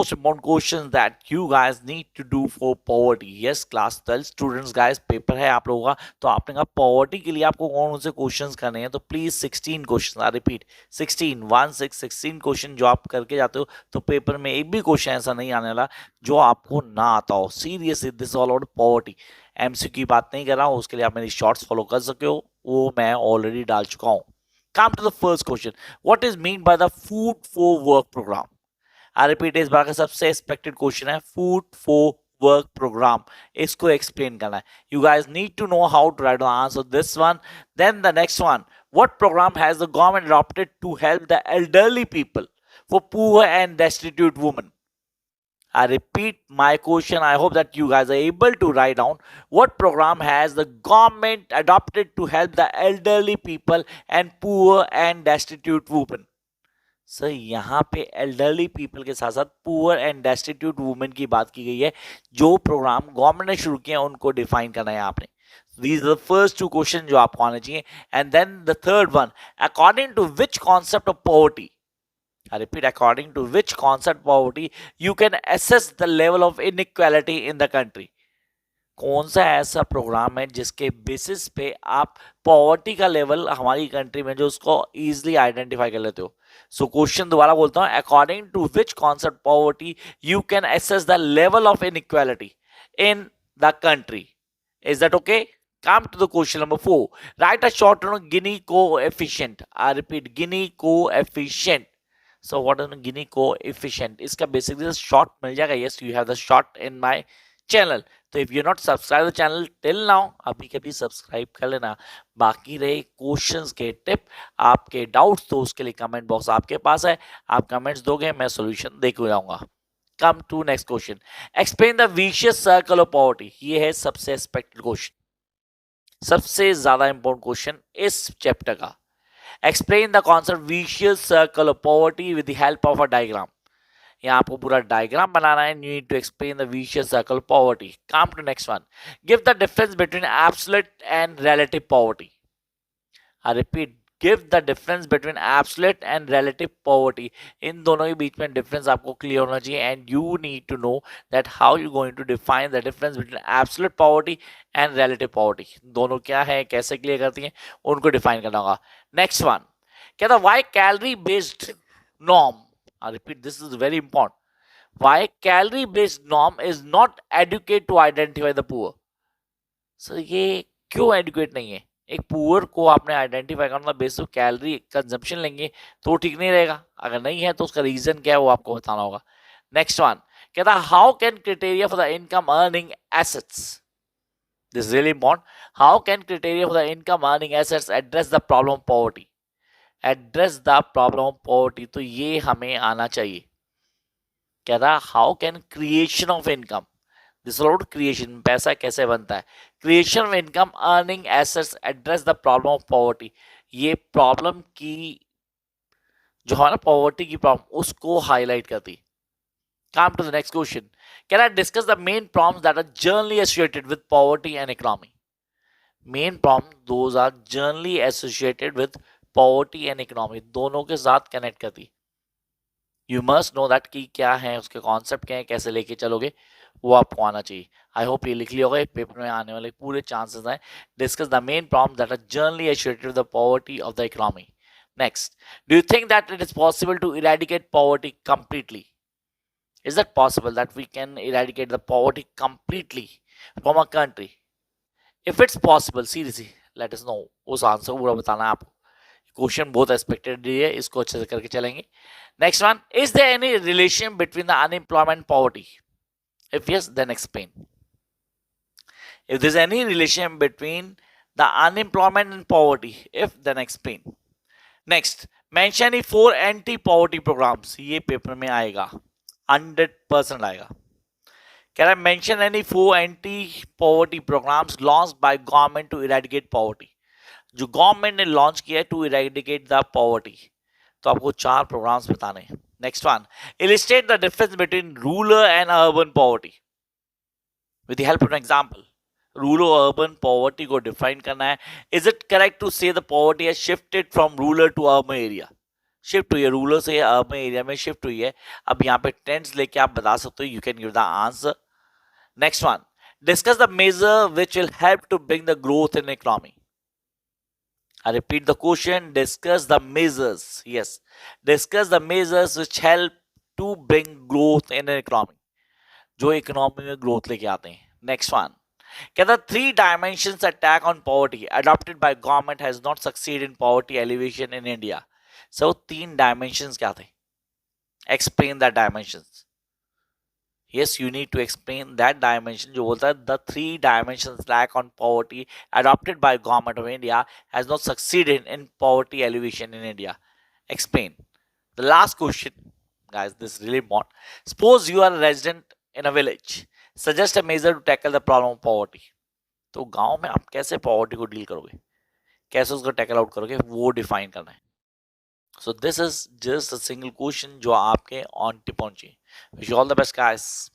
most important questions that you guys need to do for poverty. Yes, class 12 students guys, paper है आप लोगों का, तो आपने कहा poverty के लिए आपको कौन से क्वेश्चंस करने हैं, तो please 16 question, I repeat 16 question जो आप करके जाते हो, तो पेपर में एक भी क्वेश्चन ऐसा नहीं आने वाला जो आपको ना आता हो. Seriously this all about poverty. MCQ की बात नहीं कर रहा हूँ, उसके लिए आप मेरी शॉर्ट्स फॉलो कर सकते हो, वो मैं ऑलरेडी डाल चुका हूँ. Come to the first question. What is mean by the Food for Work program? I repeat, इस बार का सबसे expected question है Food for Work program. इसको explain करना है. You guys need to know how to write the answer this one. Then the next one. What program has the government adopted to help the elderly people, for poor and destitute women? I repeat my question. I hope that you guys are able to write down what program has the government adopted to help the elderly people and poor and destitute women. Sir यहाँ पे elderly people के साथ साथ poor and destitute women की बात की गई है. जो प्रोग्राम गवर्नमेंट ने शुरू किया उनको डिफाइन करना है आपने. These are the first two questions जो आपको आने चाहिए. And then the third one, according to which concept of poverty, I repeat, according to which concept of poverty you can assess the level of inequality in the country. कौन सा ऐसा programme है जिसके basis पे आप poverty का level हमारी country में जो उसको इजीली आइडेंटिफाई कर लेते हो. सो क्वेश्चन दोबारा बोलता हूं, according to which concept poverty you can assess the level of inequality in the country. Is that okay? Come to the question number 4. Write a short on Gini coefficient. I repeat, Gini coefficient. So what is Gini coefficient? इसका basically short मिल जाएगा. Yes, you have the short in my channel. तो if you're not subscribed the channel till now, अभी कभी subscribe कर लेना. बाकी रहे questions के टिप, आपके डाउट्स, तो उसके लिए कमेंट बॉक्स आपके पास है. आप कमेंट्स दोगे, मैं सॉल्यूशन देके जाऊंगा. Come to next question. Explain the vicious circle of poverty. ये है सबसे एक्सपेक्टेड क्वेश्चन, सबसे ज्यादा इंपॉर्टेंट क्वेश्चन इस चैप्टर का. Explain the concept vicious circle of poverty with the help of a diagram. यहाँ आपको पूरा डायग्राम बनाना है. You need to explain the vicious circle of poverty. Come to next one. Give the difference between absolute and relative poverty. I repeat, give the difference between absolute and relative poverty. इन दोनों के बीच में difference आपको clear होना चाहिए. And you need to know that how you going to define the difference between absolute poverty and relative poverty. दोनों क्या है, कैसे क्लियर करती हैं, उनको डिफाइन करना होगा. नेक्स्ट वन, क्या था why calorie based norm. I repeat, this is very important. Why calorie based norm is not adequate to identify the poor. Sir ये क्यों एडुकेट नहीं है? एक पुअर को आपने आइडेंटिफाई करना बेस ऑफ कैलोरी कंजम्पशन लेंगे तो ठीक नहीं रहेगा. अगर नहीं है तो उसका रीजन क्या है वो आपको बताना होगा. नेक्स्ट वन, कहता how can criteria for the income earning assets. This is really important. How can criteria for the income earning assets address the problem of poverty. Address the problem of poverty, तो ये हमें आना चाहिए. क्या था, how can creation of income, this about creation, पैसा कैसे बनता है, creation of income earning assets address the problem of poverty. ये प्रॉब्लम की जो है ना, पॉवर्टी की प्रॉब्लम, उसको हाईलाइट करती. Come to the next question. Can I discuss the main problems that are generally associated with poverty and economy. Main problem those are generally associated with poverty and economy, दोनों के साथ connect करती. You must know that कि क्या है, उसके concept क्या है, कैसे लेके चलोगे, वो आपको आना चाहिए. आई होप ये लिख लिया होगा. पेपर में आने वाले पूरे चांसेस हैं. Discuss the main problems that are generally associated with the poverty of the economy. Next, do you think that it is possible to eradicate poverty completely. Is that possible that we can eradicate the poverty completely from a country. If it's possible, seriously let us know. उस answer पूरा बताना है आपको. Question बहुत expected है, इसको अच्छे से करके चलेंगे. Next one, is there any relation between the unemployment and poverty. If yes, then explain. If there is any relation between the unemployment and poverty, if then explain. Next, mention 4 anti poverty programmes. ये paper में आएगा, 100% आएगा. Can I mention any 4 anti poverty programmes launched by government to eradicate poverty. जो government ने launch किया है to eradicate the poverty. तो आपको 4 प्रोग्राम्स बताने हैं. Next one, illustrate the difference between rural and urban poverty with the help of an example. Rural और urban poverty को डिफाइन करना है. Is it correct to say the poverty has shifted from rural to urban area. Shift हुई है, rural से urban area में shift हुई है। अब यहाँ पे टेंट्स लेके आप बता सकते हो, you can give the answer. Next one, discuss the measure which will help to bring the growth in economy. I repeat the question, discuss the measures. Yes, discuss the measures which help to bring growth in an economy. जो economy में growth लेके आते हैं। Next one, क्या the 3 dimensions attack on poverty adopted by government has not succeeded in poverty alleviation in India? So 3 dimensions क्या थे? Explain that dimensions. Yes, you need to explain that dimension जो बोलता है the 3 dimensions attack on poverty adopted by government of India has not succeeded in poverty alleviation in India. Explain. The last question, guys, this is really important. Suppose you are a resident in a village. Suggest a measure to tackle the problem of poverty. तो गांव में आप कैसे poverty को deal करोगे, कैसे उसको tackle out करोगे, वो डिफाइन करना है। So this is just a single question जो आपके ऑन टिप पहुंची। Wish you all the best guys.